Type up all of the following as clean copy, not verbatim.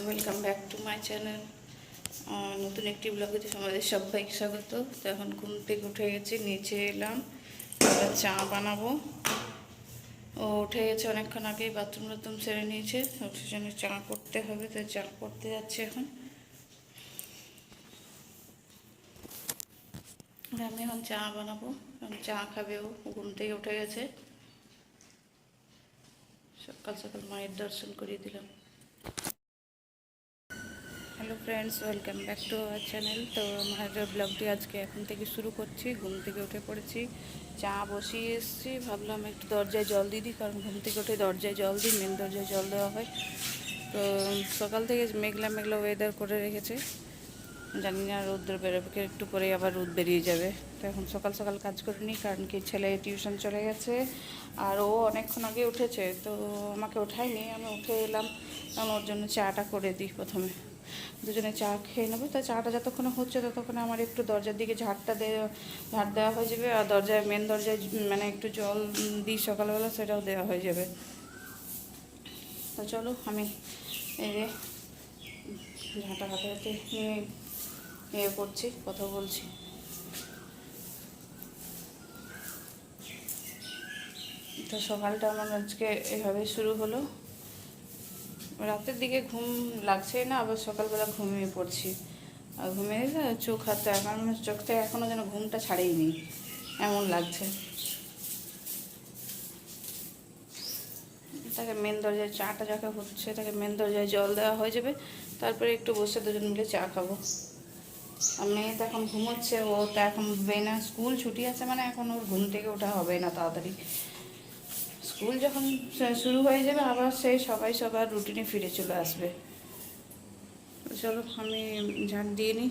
Welcome back to my channel. নতুন একটি ব্লগে আমাদের সবাইকে স্বাগত। তো এখন ঘুম থেকে উঠে গেছি, নিচে এলাম, এবার চা বানাবো। ও উঠে গেছে অনেকক্ষণ আগেই, বাথরুম সেরে নিয়েছে, ওর জন্য চা করতে হবে, তো চা করতে যাচ্ছি এখন। আমি এখন চা বানাবো, চা খাবে। ও ঘুম থেকে উঠে গেছে। সকাল সকাল মায়ের দর্শন করিয়ে দিলাম। Hello friends, welcome back to our channel. তো আমার ব্লগটি আজকে এখন থেকে শুরু করছি। ঘুম থেকে উঠে পড়েছি, চা বসিয়ে এসেছি। ভাবলাম একটু দরজায় জল দিয়ে দিই, কারণ ঘুম থেকে উঠে দরজায় জল দিই, মেন দরজায় জল দেওয়া হয়। তো সকাল থেকে মেঘলা মেঘলা ওয়েদার করে রেখেছে, জানি না রোদ্র বেরোবে, একটু পরেই আবার রোদ বেরিয়ে যাবে। তো এখন সকাল সকাল কাজ করে নিই, কারণ কি ছেলে টিউশন চলে গেছে আর ও অনেকক্ষণ আগে উঠেছে, তো আমাকে ওঠায়নি, আমি উঠে এলাম। কারণ ওর জন্য চাটা করে দিই প্রথমে, দুজনে চা খেয়ে নেবো। তো চাটা যতক্ষণে হচ্ছে ততক্ষণে আমার একটু দরজার দিকে ঝাড় দেওয়া হয়ে যাবে, আর মেন দরজায় মানে একটু জল দিই সকালবেলা, সেটাও দেওয়া হয়ে যাবে। তো চলো আমি এই যে ঝাঁটা হাতে হাতে নিয়ে করছি, কথা বলছি। তো সকালটা আমার আজকে এভাবে শুরু হলো। রাতের দিকে ঘুম লাগছে না, আবার সকালবেলা ঘুমিয়ে পড়ছি। আর ঘুমিয়ে চোখ হাতে আমার চোখ থেকে এখনও যেন ঘুমটা ছাড়েইনি এমন লাগছে। তাকে মেন দরজায় চাটা যাকে হচ্ছে, তাকে মেন দরজায় জল দেওয়া হয়ে যাবে, তারপরে একটু বসে দুজন মিলে চা খাবো। আর মেয়ে তো এখন ঘুমোচ্ছে, ও তো এখন উঠবেই না, স্কুল ছুটি আছে মানে এখন ওর ঘুম থেকে ওঠা হবে না তাড়াতাড়ি। স্কুল যখন শুরু হয়ে যাবে আবার সেই সবার রুটিনে ফিরে চলে আসবে। চলো আমি ঝাঁট দিয়ে নিই।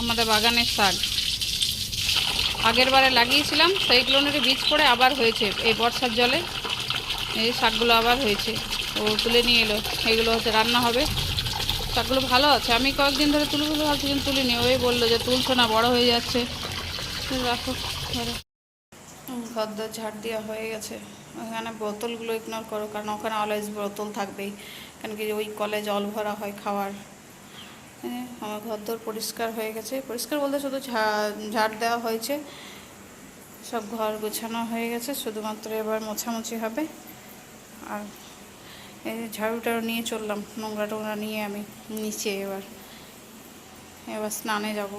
আমাদের বাগানের শাক আগের বারে লাগিয়েছিলাম, সেইগুলোর বীজ পড়ে আবার হয়েছে এই বর্ষার জলে। এই শাকগুলো আবার হয়েছে, ও তুলে নিয়ে এলো। এগুলো হচ্ছে রান্না হবে। শাকগুলো ভালো আছে, আমি কয়েকদিন ধরে তুলবো ভাবছি, কিন্তু তুলিনি। ওই বললো যে তুলছো না, বড় হয়ে যাচ্ছে, রাখো ঘরে। ঘর দর ঝাড় দেওয়া হয়ে গেছে। ওখানে বোতলগুলো ইগনোর করো, কারণ ওখানে অলওয়েজ বোতল থাকবেই, কারণ কি ওই কলে জল ভরা হয় খাওয়ার। আমার ঘর দর পরিষ্কার হয়ে গেছে, পরিষ্কার বলতে শুধু ঝাড় দেওয়া হয়েছে, সব ঘর গোছানো হয়ে গেছে, শুধুমাত্র এবার মোছামুছি হবে। আর এই ঝাড়ুটা নিয়ে চললাম, নোংরা টোংরা নিয়ে আমি নিচে এবার স্নানে যাব।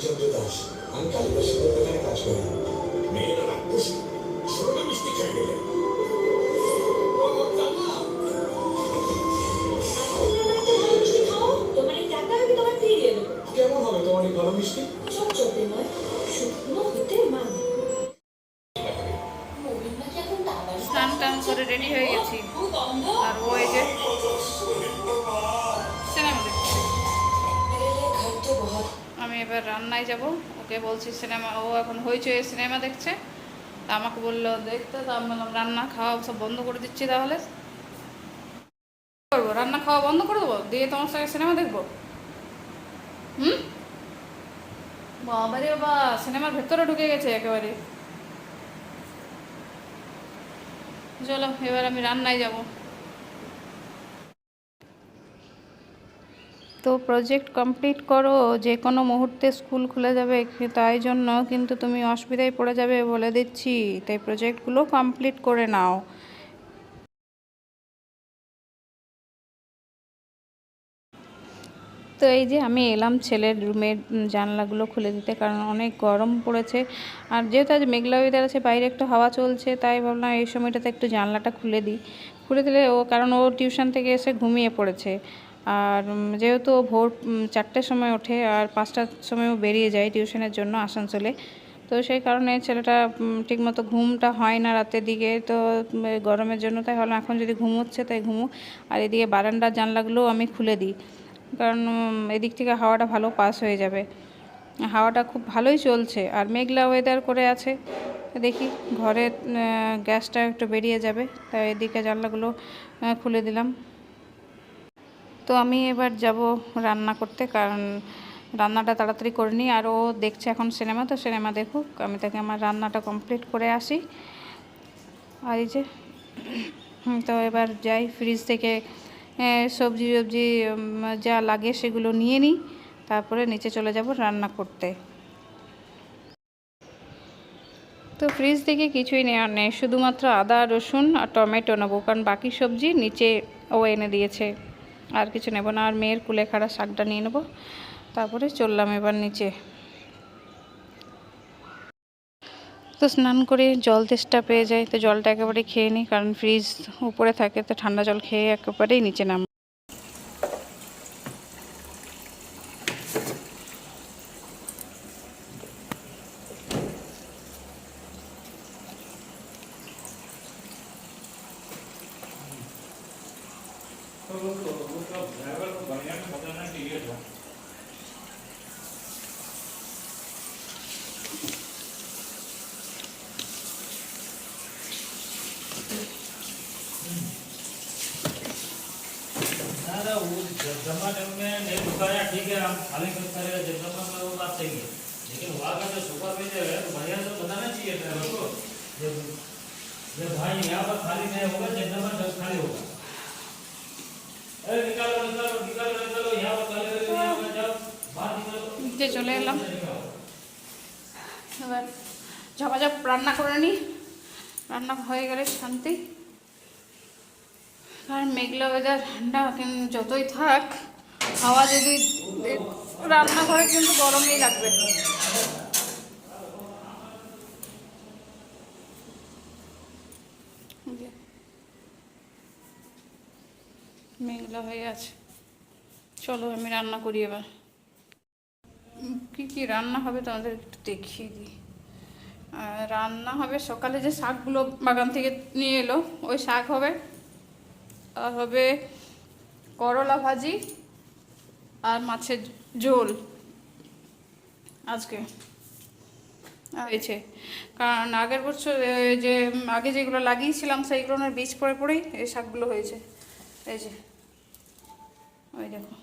চন্দ্র দাস, আমি কালিদাসের দোকানে কাজ করি। মেয়েরা রাক্ষসী, ষোলোটা মিষ্টি খেয়ে গেলে কেমন হবে তোমার এই ভালো মিষ্টি? স্নান টান করে রেডি হয়ে গেছি, আর ও এই যে সিনেমা দেখছে। আমি এবার রান্নায় যাব, ওকে বলছি সিনেমা, ও এখন হইচই সিনেমা দেখছে, তা আমাকে বললো দেখতে, তা আমি বললাম রান্না খাওয়া সব বন্ধ করে দিচ্ছি তাহলে। করবো? রান্না খাওয়া বন্ধ করে দেবো, দিয়ে তোমার সঙ্গে সিনেমা দেখবো? হুম, বাবারে বাবা, সিনেমার ভেতরে ঢুকে গেছে একেবারে। চলো এবার আমি রান্নায় যাব। তো প্রজেক্ট কমপ্লিট করো, যে কোনো মুহূর্তে স্কুল খুলে যাবে, তাই জন্য কিন্তু তুমি অসুবিধায় পড়ে যাবে বলে দিচ্ছি। তাই প্রজেক্টগুলো কমপ্লিট করে নাও। তো এই যে আমি এলাম ছেলের রুমের জানলাগুলো খুলে দিতে, কারণ অনেক গরম পড়েছে। আর যেহেতু আজ মেঘলা ওয়েদার আছে, বাইরে একটু হাওয়া চলছে, তাই ভাবলাম এই সময়টাতে একটু জানলাটা খুলে দিই। খুলে দিলে কারণ ও টিউশন থেকে এসে ঘুমিয়ে পড়েছে। আর যেহেতু ও ভোর 4টের সময় ওঠে, আর 5টার সময়ও বেরিয়ে যায় টিউশনের জন্য আসানসোলে। তো সেই কারণে ছেলেটা ঠিকমতো ঘুমটা হয় না রাতের দিকে। তো গরমের জন্য তাই ভাবলাম এখন যদি ঘুমোচ্ছে তাই ঘুমো। আর এদিকে বারান্দার জানলাগুলোও আমি খুলে দিই, কারণ এদিক থেকে হাওয়াটা ভালো পাস হয়ে যাবে। হাওয়াটা খুব ভালোই চলছে, আর মেঘলা ওয়েদার করে আছে। দেখি ঘরের গ্যাসটা একটু বেরিয়ে যাবে, তাই এদিকে জানলাগুলো খুলে দিলাম। তো আমি এবার যাব রান্না করতে, কারণ রান্নাটা তাড়াতাড়ি করে নিই। আর ও দেখছে এখন সিনেমা, তো সিনেমা দেখুক, আমি তাকে আমার রান্নাটা কমপ্লিট করে আসি। আর এই যে তো এবার যাই ফ্রিজ থেকে সবজি টবজি যা লাগে সেগুলো নিয়ে নিই, তারপরে নিচে চলে যাব রান্না করতে। তো ফ্রিজ থেকে কিছুই নেওয়ার নেই, শুধুমাত্র আদা রসুন আর টমেটো নেবো, কারণ বাকি সবজি নিচে ও এনে দিয়েছে। আর কিছু নেব না। আর মেয়ের কুলেখাড়া শাকটা নিয়ে নেবো, তারপরে চললাম এবার নিচে। তো স্নান করে জল তেষ্টা পেয়ে যায়, তো জলটা একেবারে খেয়ে নিই, কারণ ফ্রিজ উপরে থাকে, তো ঠান্ডা জল খেয়ে একেবারেই নিচে নাম। वो जगदम्बा डैम में नहीं रुकाया, ठीक है, हम खाली करता रहेगा जगदम्बा में, वो बात सही है। लेकिन वहाँ का जो सुपरवाइजर है, तो भैया तो बताना चाहिए ड्राइवर को, जब भाई यहाँ पर खाली नहीं होगा, जगदम्बा डैम खाली होगा। अरे निकालो निकालो निकालो निकालो, यहाँ पर खाली करके यहाँ पर जाओ, बाहर निकालो। নিচে চলে এলাম, এবার ঝপাঝপ রান্না করে নিই। রান্না হয়ে গেলে শান্তি, কারণ মেঘলা ওয়েদার ঠান্ডা যতই থাক, হাওয়া যদি রান্না করে কিন্তু গরমেই লাগবে। মেঘলা হয়ে আছে, চলো আমি রান্না করি এবার। কী কী রান্না হবে তোমাদের একটু দেখিয়ে দিই। রান্না হবে সকালে যে শাকগুলো বাগান থেকে নিয়ে এলো, ওই শাক হবে। আর হবে করলা ভাজি আর মাছের ঝোল আজকে হয়েছে। কারণ আগের বছর যে আগে যেগুলো লাগিয়েছিলাম সেইগুলোর বীজ পড়ে পড়েই এই শাকগুলো হয়েছে। এই যে ওই দেখো,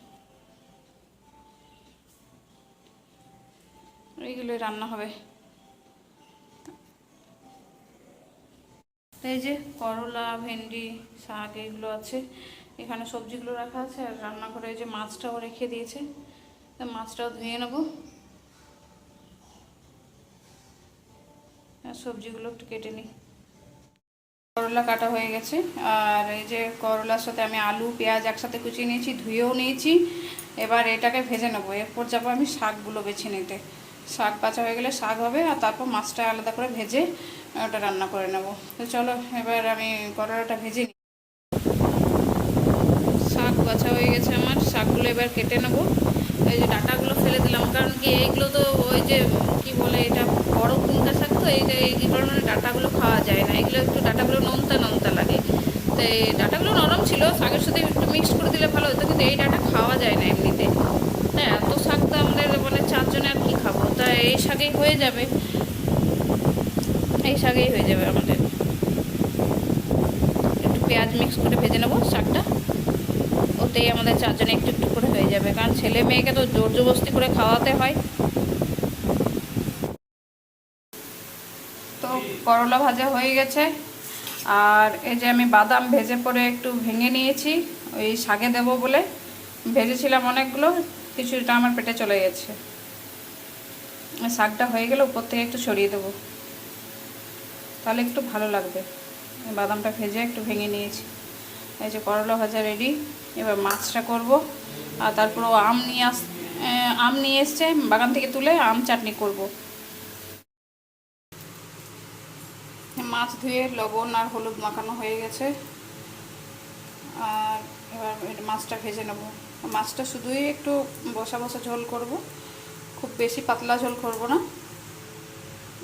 এইগুলোই রান্না হবে। এই যে করলা ভেন্ডি শাক এগুলো আছে, এখানে সবজিগুলো রাখা আছে। আর রান্নাঘরে এই যে মাছটাও রেখে দিয়েছে, তো মাছটাও ধুয়ে নেবো। আর সবজিগুলো একটু কেটে নিই। করলা কাটা হয়ে গেছে, আর এই যে করলার সাথে আমি আলু পেঁয়াজ একসাথে কুচিয়ে নিয়েছি, ধুয়েও নিয়েছি। এবার এটাকে ভেজে নেবো, এরপর যাবো আমি শাকগুলো বেছে নিতে। শাক বাছা হয়ে গেলে শাক হবে, আর তারপর মাছটা আলাদা করে ভেজে ওটা রান্না করে নেব। তো চলো এবার আমি করলাটা ভেজে নিই। শাক বাছা হয়ে গেছে আমার, শাকগুলো এবার কেটে নেব। এই যে ডাঁটাগুলো ফেলে দিলাম, কারণ কি এইগুলো তো ওই যে কি বলে এটা বড় কুমড়া শাক, তো এই যে এই ধরনের ডাঁটাগুলো খাওয়া যায় না, এগুলো একটু ডাঁটাগুলো নোনতা নোনতা লাগে। তো এই ডাঁটাগুলো নরম ছিল, শাকের সাথে একটু মিক্সড করে দিলে ভালো হতো, কিন্তু এই ডাঁটা খাওয়া যায় না এমনিতে। হ্যাঁ, এত শাক তো আমাদের মানে 4 জনে আর কি খাবো, তাই এই শাকেই হয়ে যাবে, এই শাকেই হয়ে যাবে আমাদের। একটু পেঁয়াজ মিক্স করে ভেজে নেবো শাকটা। ওতেই আমাদের চারজনে একটু একটু করে হয়ে যাবে, কারণ ছেলে মেয়েকে তো জোর জবরদস্তি করে খাওয়াতে হয়। তো করলা ভাজা হয়ে গেছে, আর এই যে আমি বাদাম ভেজে পরে একটু ভেঙে নিয়েছি ওই শাকে দেবো বলে। ভেজেছিলাম অনেকগুলো, কিছুটা আমার পেটে চলে গেছে। শাকটা হয়ে গেলে উপর থেকে একটু ছড়িয়ে দেবো, তাহলে একটু ভালো লাগবে। বাদামটা ভেজে একটু ভেঙে নিয়েছি। এই যে করলা ভাজা রেডি। এবার মাছটা করব, আর তারপর আম নিয়ে এসছে বাগান থেকে তুলে, আম চাটনি করব। মাছ ধুয়ে লবণ আর হলুদ মাখানো হয়ে গেছে, আর এবার মাছটা ভেজে নেব। মাছটা শুধুই একটু বসা বসা ঝোল করব, খুব বেশি পাতলা ঝোল করব না।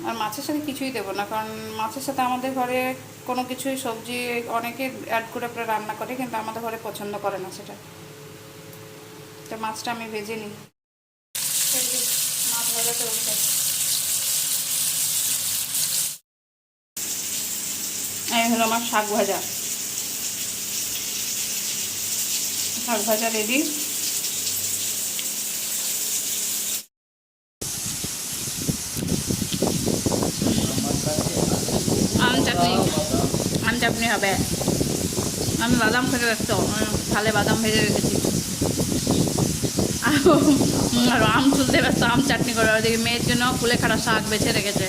আর মাছের সাথে কিছুই দেবো না, কারণ মাছের সাথে আমাদের ঘরে কোনো কিছুই সবজি অনেকে অ্যাড করে পরে রান্না করে, কিন্তু আমাদের ঘরে পছন্দ করে না সেটা। তো মাছটা আমি ভেজে নিই। মাছ ভাজা চলছে। এই হলো আমার শাক ভাজা। শাক ভাজা রেডি। আম চাটনি হবে। আমি বাদাম খেতে ব্যস্ত, থালে বাদাম ভেজে রেখেছি। আর আম তুলতে ব্যস্ত, আম চাটনি করে। ওদিকে মেয়ের জন্য কুলেখাড়া শাক বেছে রেখেছে।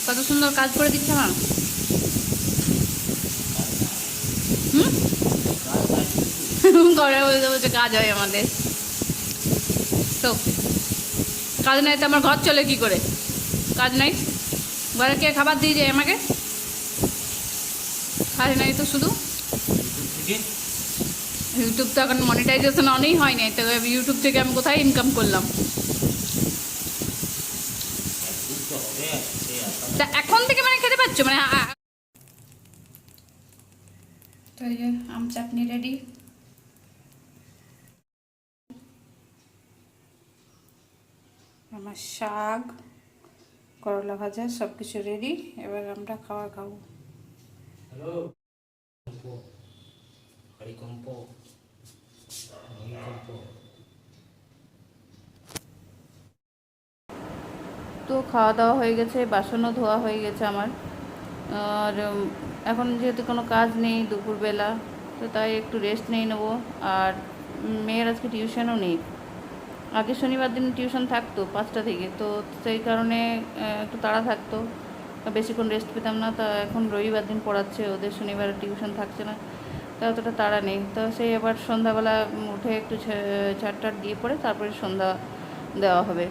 কত সুন্দর কাজ করে দিচ্ছে আমার। করে বলতে বলছে কাজ হয় আমাদের। তো কাজ নাই তো আমার ঘর চলে কি করে? কাজ নাই, ঘরে কে খাবার দিয়ে যায় আমাকে? কাজ নাই তো শুধু। ইউটিউব তো এখন মনিটাইজেশন অনেই হয় নাই, তো ইউটিউব থেকে আমি কোথায় ইনকাম করলাম? তা এখন থেকে মানে খেতে পাচ্ছ মানে? তো এই যে আম চাটনি রেডি। আমার শাক, করলা ভাজা সব কিছু রেডি। এবার আমরা খাওয়া খাবো। হ্যালো হরিকম্প হরিকম্প। তো খাওয়া দাওয়া হয়ে গেছে, বাসনও ধোয়া হয়ে গেছে আমার। আর এখন যেহেতু কোনো কাজ নেই দুপুরবেলা, তো তাই একটু রেস্ট নিয়ে নেবো। আর মেয়ের আজকে টিউশনও নেই। আগে শনিবার দিন টিউশন থাকতো 5টা থেকে, তো সেই কারণে একটু তাড়া থাকতো, বেশিক্ষণ রেস্ট পেতাম না। তা এখন রবিবার দিন পড়াচ্ছে, ওদের শনিবার টিউশন থাকছে না, তা অতটা তাড়া নেই। তো সেই এবার সন্ধ্যাবেলা উঠে একটু ঝাড় দিয়ে পরে তারপরে সন্ধ্যা দেওয়া হবে।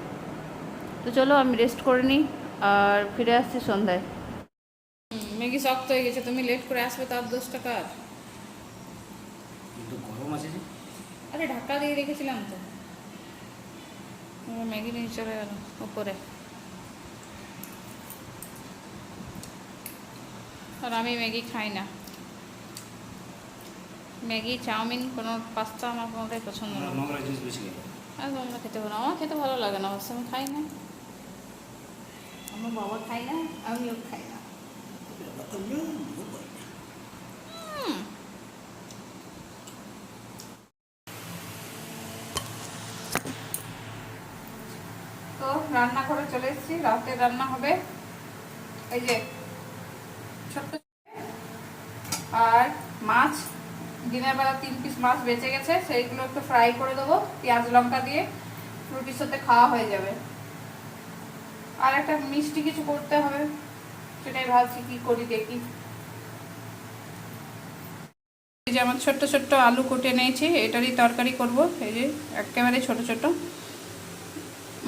তো চলো আমি রেস্ট করে নিই, আর ফিরে আসছি সন্ধ্যায়। ম্যাগি শক্ত হয়ে গেছে, তুমি লেট করে আসবে তার 10 টাকা। কিন্তু গরম আছে যে। আরে ঢাকা দিয়ে রেখেছিলাম তো, ম্যাগি নিয়ে চলে গেল উপরে। আর আমি ম্যাগি খাই না, ম্যাগি চাউমিন কোনো পাস্তা আমার কোনোটাই পছন্দ না। নোংরা জিনিস বেশি গেল। আর আমরা খেতে পারো, আমার খেতে ভালো লাগে না, অবশ্য আমি খাই না। আমার বাবা খাই না, আমিও খাই না। তো রান্না করে চলে এসেছি, রাতের রান্না হবে। এই যে ছোট্ট, আর মাছ দিনের বেলা 3 পিস মাছ বেঁচে গেছে, সেইগুলো একটু ফ্রাই করে দেবো পেঁয়াজ লঙ্কা দিয়ে, রুটির সাথে খাওয়া হয়ে যাবে। আর একটা মিষ্টি কিছু করতে হবে, সেটাই ভাবছি কি করি দেখি। এই যে আমার ছোট্ট ছোট্ট আলু কুটে নিয়েছি, এটারই তরকারি করব। এই যে একেবারে ছোট ছোট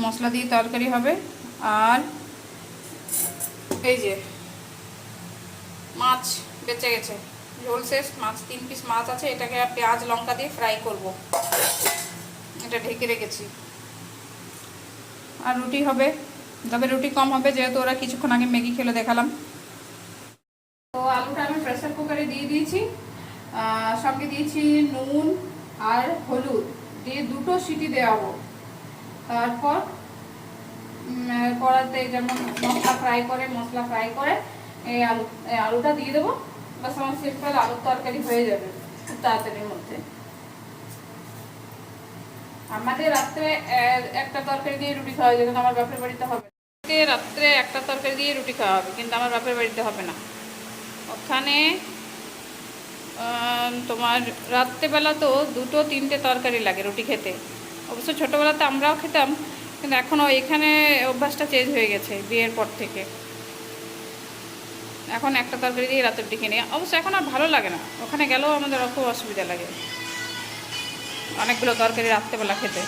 মশলা দিয়ে তরকারি হবে। আর এই যে মাছ বেঁচে গেছে, ঝোল শেষ, মাছ 3 পিস মাছ আছে, এটাকে পেঁয়াজ লঙ্কা দিয়ে ফ্রাই করব। এটা ঢেকে রেখেছি। আর রুটি হবে, তবে রুটি কম হবে যেহেতু ওরা কিছুক্ষণ আগে ম্যাগি খেলে দেখালাম। তো আলুটা আমি প্রেসার কুকারে দিয়ে দিয়েছি, সঙ্গে দিয়েছি নুন আর হলুদ, দিয়ে 2টো সিটি দেওয়াবো। তারপর কড়াতে যেমন মশলা ফ্রাই করে এই আলুটা দিয়ে দেবো। বাস আমার সিম্পল আলুর তরকারি হয়ে যাবে খুব তাড়াতাড়ির মধ্যে। আমাদের রাত্রে একটা তরকারি দিয়ে রুটি খাওয়া যায়, কিন্তু আমার বাপের বাড়িতে হবে না। রাত্রে একটা তরকারি দিয়ে রুটি খাওয়া হবে, কিন্তু আমার বাপের বাড়িতে হবে না। ওখানে তোমার রাত্রেবেলা তো 2-3টে তরকারি লাগে রুটি খেতে। অবশ্য ছোটোবেলাতে আমরাও খেতাম, কিন্তু এখনও এখানে অভ্যাসটা চেঞ্জ হয়ে গেছে বিয়ের পর থেকে। এখন একটা তরকারি দিয়ে রাতের রুটি কিনে, অবশ্য এখন আর ভালো লাগে না। ওখানে গেলেও আমাদের খুব অসুবিধা লাগে অনেকগুলো তরকারি রাত্রেবেলা খেতে।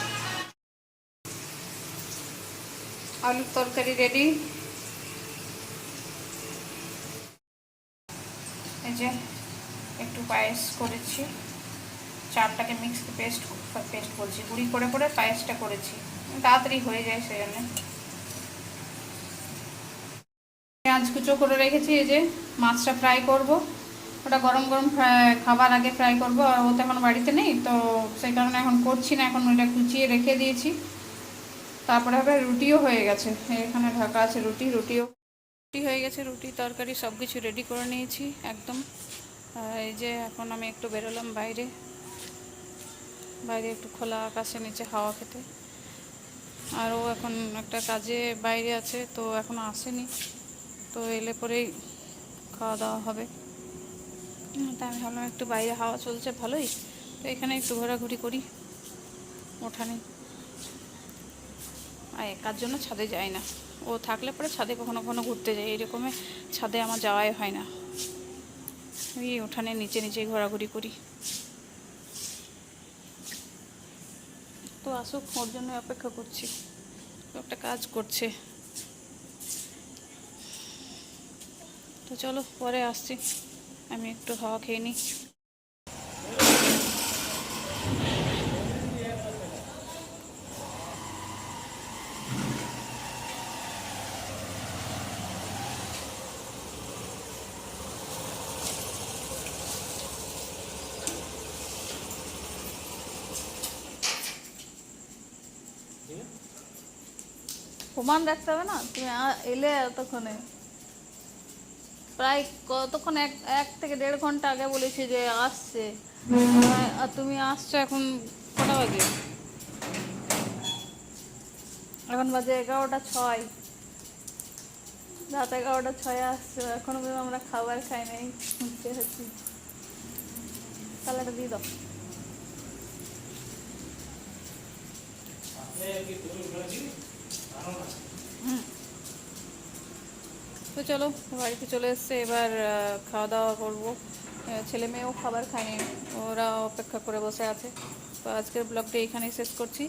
আলুর তরকারি রেডি। এই যে একটু পায়েস করেছি, চালটাকে পেস্ট করছি, গুঁড়ি করে পায়েসটা করেছি, তাড়াতাড়ি হয়ে যায় সেই জন্য। পেঁয়াজ কুচো করে রেখেছি। এই যে মাছটা ফ্রাই করব, ওটা গরম গরম খাবার আগে ফ্রাই করব। আর ও তো এখন বাড়িতে নেই, তো সেই কারণে এখন করছি না, এখন ওইটা কুচিয়ে রেখে দিয়েছি। তারপরে হবে রুটিও হয়ে গেছে, এখানে ঢাকা আছে রুটি হয়ে গেছে। রুটি তরকারি সব কিছু রেডি করে নিয়েছি একদম। এই যে এখন আমি একটু বেরোলাম বাইরে একটু খোলা আকাশের নিচে হাওয়া খেতে। আর ও এখন একটা কাজে বাইরে আছে, তো এখনও আসেনি, তো এলে পরেই খাওয়া দাওয়া হবে। তাই আমি ভাবলাম একটু বাইরে হাওয়া চলছে ভালোই, তো এখানে একটু ঘোরাঘুরি করি উঠানে। আর একার জন্য ছাদে যাই না, ও থাকলে পরে ছাদে কখনো কখনো ঘুরতে যাই, এরকমে ছাদে আমার যাওয়াই হয় না। ওই উঠানে নিচে ঘোরাঘুরি করি। তো আসুক, ওর জন্য অপেক্ষা করছি, একটা কাজ করছে। তো চলো পরে আসছি, আমি একটু হাওয়া খেয়ে নিই। প্রমাণ রাখতে হবে না, তুমি এলে এতক্ষণে প্রায় কতক্ষণ, 1 থেকে 1.5 ঘন্টা আগে বলেছি যে আসছে, আর তুমি আসছো এখন কটা বাজে? এখন বাজে 11টা 6, রাত 11টা 6 আসছো, এখনো পর্যন্ত আমরা খাবার খাই নাই, ঘুরতে হচ্ছি। তাহলে এটা দিয়ে দাও। তো চলো বাড়িতে চলে এসছে, এবার খাওয়া দাওয়া করবো। ছেলে মেয়েও খাবার খায়নি, ওরা অপেক্ষা করে বসে আছে। তো আজকের ব্লগটা এখানেই শেষ করছি।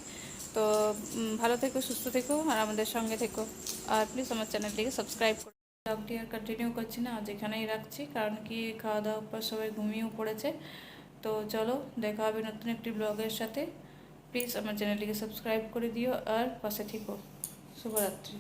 তো ভালো থেকো, সুস্থ থেকো, আর আমাদের সঙ্গে থেকো। আর প্লিজ আমার চ্যানেলটিকে সাবস্ক্রাইব করো। ব্লগটি আর কন্টিনিউ করছি না, আজ এখানেই রাখছি, কারণ কি খাওয়া দাওয়ার পর সবাই ঘুমিয়েও পড়েছে। তো চলো দেখা হবে নতুন একটি ব্লগের সাথে। প্লিজ আমার চ্যানেলটিকে সাবস্ক্রাইব করে দিও আর পাশে থেকো। শুভরাত্রি।